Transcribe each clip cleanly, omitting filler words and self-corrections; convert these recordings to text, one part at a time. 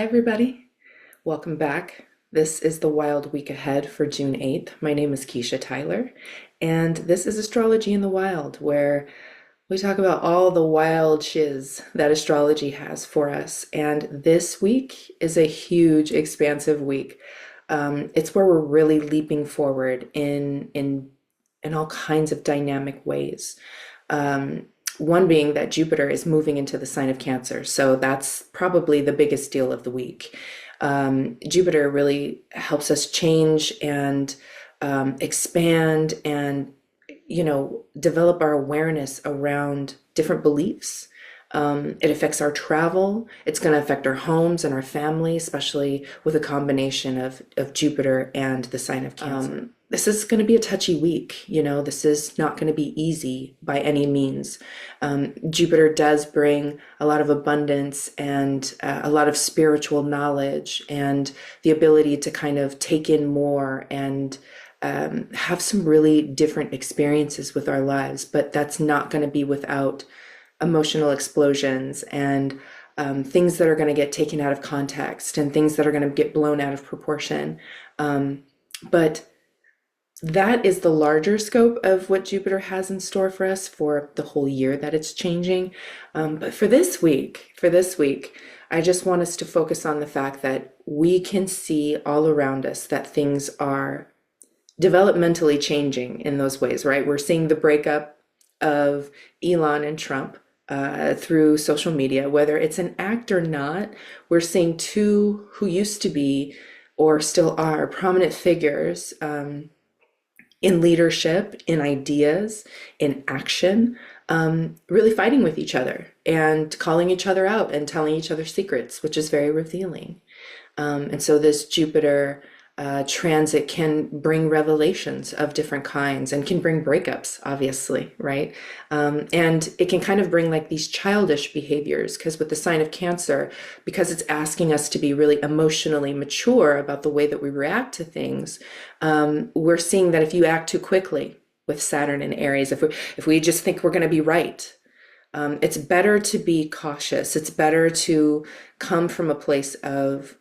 Everybody, welcome back. This is the wild week ahead for June 8th. My name is Keisha Tyler, and this is Astrology in the Wild, where we talk about all the wild shiz that astrology has for us. And this week is a huge, expansive week. It's where we're really leaping forward in all kinds of dynamic ways. Um, One being that Jupiter is moving into the sign of Cancer. So that's probably the biggest deal of the week. Jupiter really helps us change and expand and, develop our awareness around different beliefs. It affects our travel. It's going to affect our homes and our family, especially with a combination of Jupiter and the sign of Cancer. This is going to be a touchy week. This is not going to be easy by any means. Jupiter does bring a lot of abundance and a lot of spiritual knowledge and the ability to kind of take in more and have some really different experiences with our lives. But that's not going to be without emotional explosions and things that are going to get taken out of context and things that are going to get blown out of proportion. But that is the larger scope of what Jupiter has in store for us for the whole year that it's changing. But for this week, I just want us to focus on the fact that we can see all around us that things are developmentally changing in those ways, right? We're seeing the breakup of Elon and Trump through social media, whether it's an act or not. We're seeing two who used to be or still are prominent figures in leadership, in ideas, in action, really fighting with each other and calling each other out and telling each other secrets, which is very revealing. And so this Jupiter transit can bring revelations of different kinds and can bring breakups, obviously, right? And it can kind of bring like these childish behaviors because with the sign of Cancer, because it's asking us to be really emotionally mature about the way that we react to things, we're seeing that if you act too quickly with Saturn and Aries, if we just think we're going to be right, it's better to be cautious. It's better to come from a place of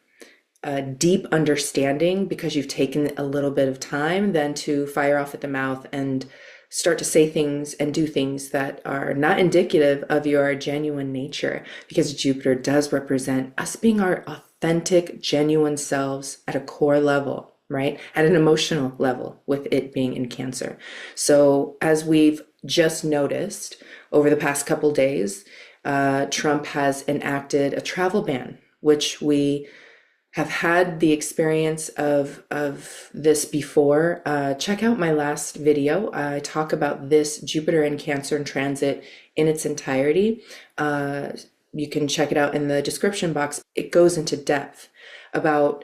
deep understanding because you've taken a little bit of time than to fire off at the mouth and start to say things and do things that are not indicative of your genuine nature, because Jupiter does represent us being our authentic, genuine selves at a core level, right? At an emotional level, with it being in Cancer. So as we've just noticed over the past couple days, Trump has enacted a travel ban, which we have had the experience of this before. Check out my last video. I talk about this Jupiter and Cancer in transit in its entirety. You can check it out in the description box. It goes into depth about,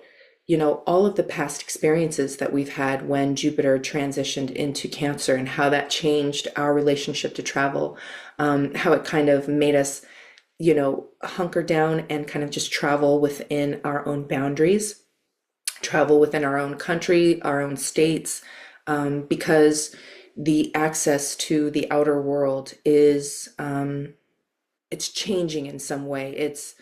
all of the past experiences that we've had when Jupiter transitioned into Cancer and how that changed our relationship to travel, how it kind of made us hunker down and kind of just travel within our own boundaries, travel within our own country, our own states, because the access to the outer world is, it's changing in some way. It's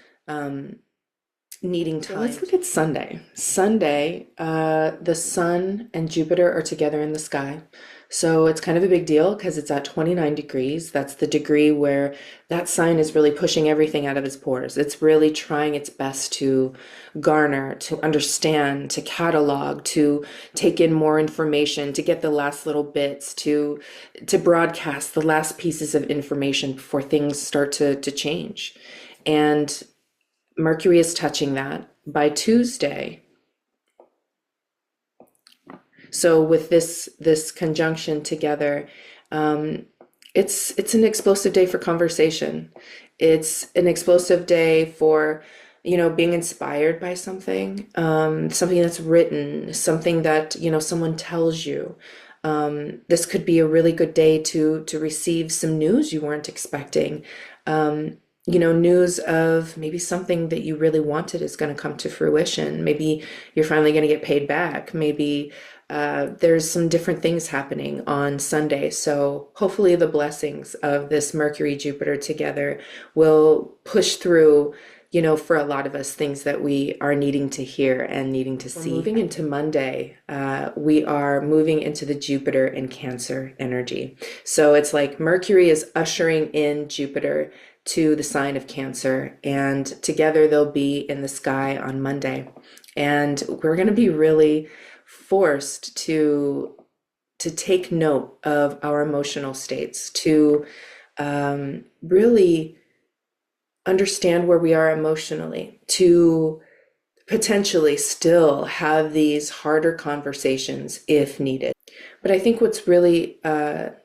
needing time. So let's look at Sunday. Sunday, the Sun and Jupiter are together in the sky. So it's kind of a big deal because it's at 29 degrees. That's the degree where that sign is really pushing everything out of its pores. It's really trying its best to garner, to understand, to catalog, to take in more information, to get the last little bits, to broadcast the last pieces of information before things start to change. And Mercury is touching that by Tuesday. So with this conjunction together, it's an explosive day for conversation. It's an explosive day for, being inspired by something, something that's written, something that, someone tells you. This could be a really good day to receive some news you weren't expecting. News of maybe something that you really wanted is going to come to fruition. Maybe you're finally going to get paid back. Maybe there's some different things happening on Sunday. So hopefully the blessings of this Mercury Jupiter together will push through, for a lot of us, things that we are needing to hear and needing to see. We're moving into Monday. We are moving into the Jupiter and Cancer energy. So it's like Mercury is ushering in Jupiter to the sign of Cancer, and together they'll be in the sky on Monday. And we're going to be really forced to take note of our emotional states, to really understand where we are emotionally, to potentially still have these harder conversations if needed. But I think what's really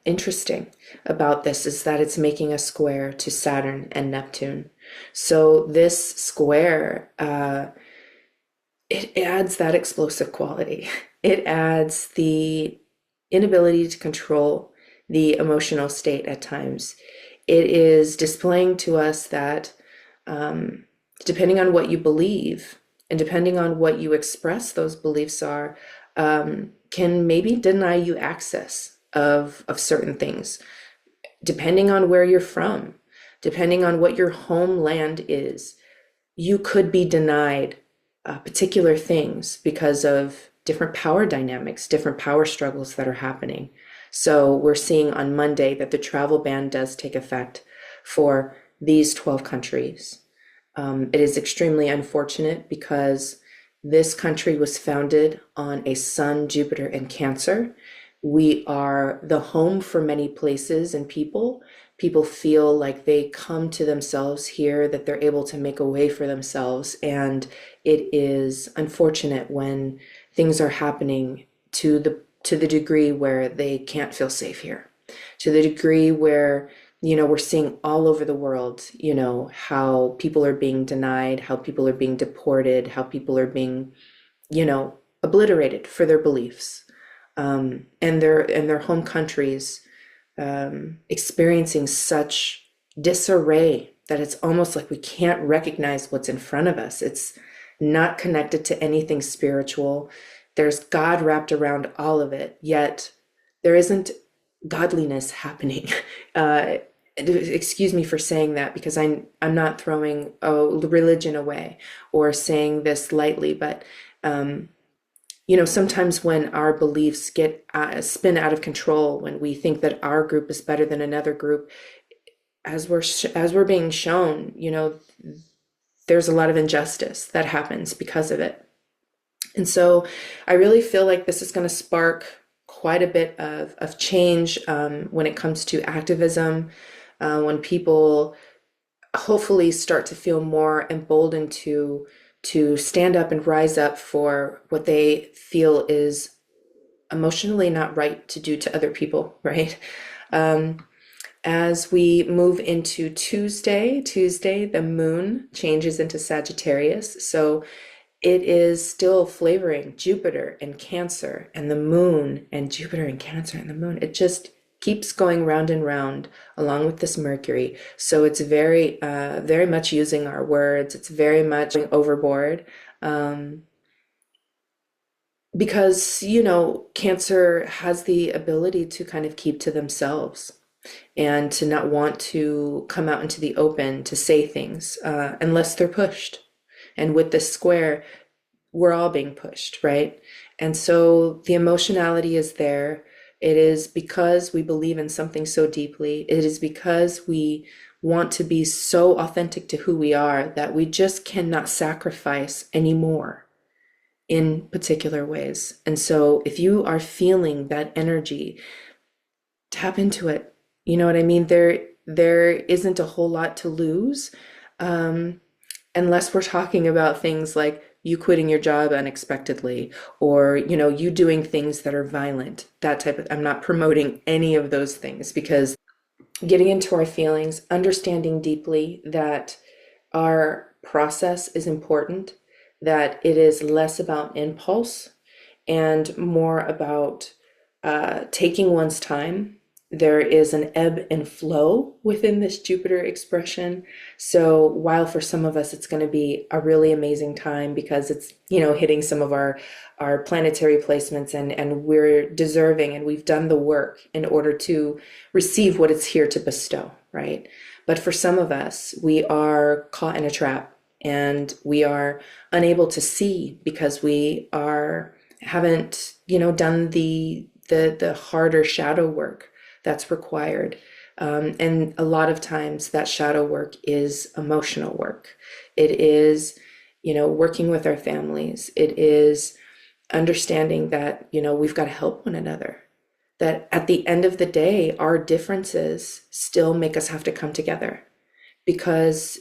interesting about this is that it's making a square to Saturn and Neptune. So this square, it adds that explosive quality. It adds the inability to control the emotional state at times. It is displaying to us that depending on what you believe and depending on what you express those beliefs are, can maybe deny you access of certain things, depending on where you're from, depending on what your homeland is. You could be denied particular things because of different power dynamics, different power struggles that are happening. So we're seeing on Monday that the travel ban does take effect for these 12 countries. It is extremely unfortunate because this country was founded on a Sun, Jupiter, and Cancer. We are the home for many places and people. People feel like they come to themselves here, that they're able to make a way for themselves. And it is unfortunate when things are happening to the degree where they can't feel safe here, to the degree where, we're seeing all over the world, how people are being denied, how people are being deported, how people are being, obliterated for their beliefs, and their home countries, experiencing such disarray that it's almost like we can't recognize what's in front of us. It's not connected to anything spiritual. There's God wrapped around all of it, yet there isn't godliness happening. Excuse me for saying that, because I'm not throwing religion away or saying this lightly, but sometimes when our beliefs get spin out of control, when we think that our group is better than another group, as we're being shown, there's a lot of injustice that happens because of it. And so I really feel like this is going to spark quite a bit of change when it comes to activism, when people hopefully start to feel more emboldened to stand up and rise up for what they feel is emotionally not right to do to other people, right? As we move into Tuesday, the moon changes into Sagittarius. So it is still flavoring Jupiter and Cancer and the moon, and Jupiter and Cancer and the moon. It just keeps going round and round along with this Mercury. So it's very, very much using our words. It's very much going overboard. Because, Cancer has the ability to kind of keep to themselves and to not want to come out into the open to say things unless they're pushed. And with this square, we're all being pushed, right? And so the emotionality is there. It is because we believe in something so deeply. It is because we want to be so authentic to who we are that we just cannot sacrifice anymore in particular ways. And so if you are feeling that energy, tap into it. You know what I mean? There isn't a whole lot to lose. Unless we're talking about things like you quitting your job unexpectedly, or you doing things that are violent, that type of. I'm not promoting any of those things, because getting into our feelings, understanding deeply that our process is important, that it is less about impulse and more about taking one's time. There is an ebb and flow within this Jupiter expression. So while for some of us it's going to be a really amazing time because it's, hitting some of our planetary placements, and we're deserving and we've done the work in order to receive what it's here to bestow, right? But for some of us, we are caught in a trap. and we are unable to see because we are haven't, done the harder shadow work that's required. And a lot of times that shadow work is emotional work. It is, working with our families. It is understanding that, we've got to help one another. That at the end of the day, our differences still make us have to come together because,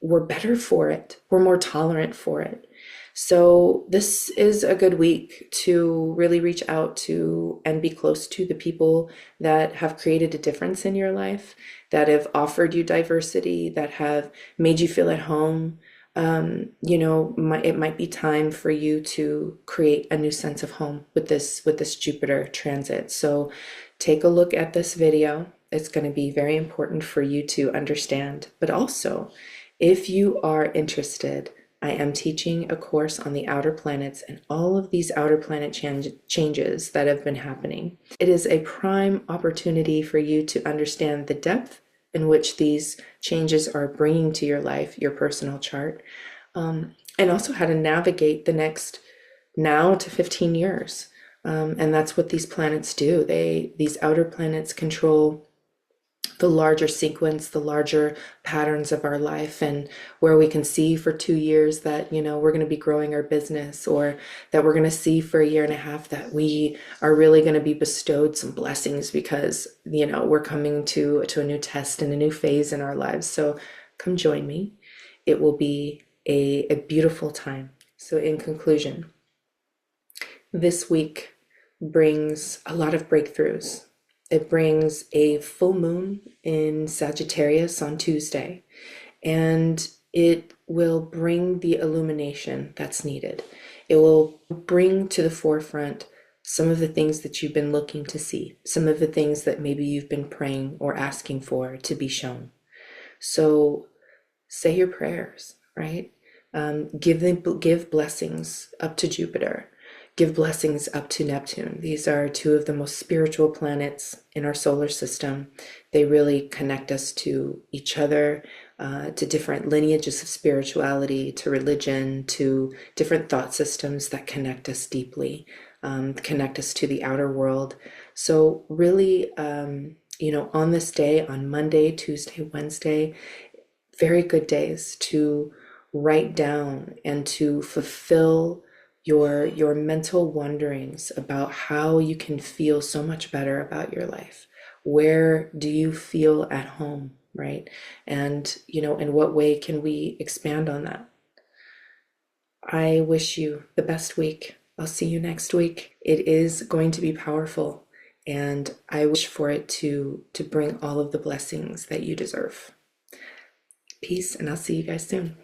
we're better for it. We're more tolerant for it. So this is a good week to really reach out to and be close to the people that have created a difference in your life, that have offered you diversity, that have made you feel at home. It might be time for you to create a new sense of home with this Jupiter transit. So take a look at this video. It's going to be very important for you to understand. But also, if you are interested, I am teaching a course on the outer planets and all of these outer planet changes that have been happening. It is a prime opportunity for you to understand the depth in which these changes are bringing to your life, your personal chart, and also how to navigate the next now to 15 years. And that's what these planets do. These outer planets control the larger sequence, the larger patterns of our life, and where we can see for 2 years that, we're going to be growing our business, or that we're going to see for a year and a half that we are really going to be bestowed some blessings because, we're coming to a new test and a new phase in our lives. So come join me. It will be a beautiful time. So in conclusion, this week brings a lot of breakthroughs. It brings a full moon in Sagittarius on Tuesday, and it will bring the illumination that's needed. It will bring to the forefront some of the things that you've been looking to see, some of the things that maybe you've been praying or asking for to be shown. So say your prayers, right? Give blessings up to Jupiter. Give blessings up to Neptune. These are two of the most spiritual planets in our solar system. They really connect us to each other, to different lineages of spirituality, to religion, to different thought systems that connect us deeply, connect us to the outer world. So really, on this day, on Monday, Tuesday, Wednesday, very good days to write down and to fulfill your mental wonderings about how you can feel so much better about your life. Where do you feel at home, right? And, in what way can we expand on that? I wish you the best week. I'll see you next week. It is going to be powerful, and I wish for it to bring all of the blessings that you deserve. Peace, and I'll see you guys soon.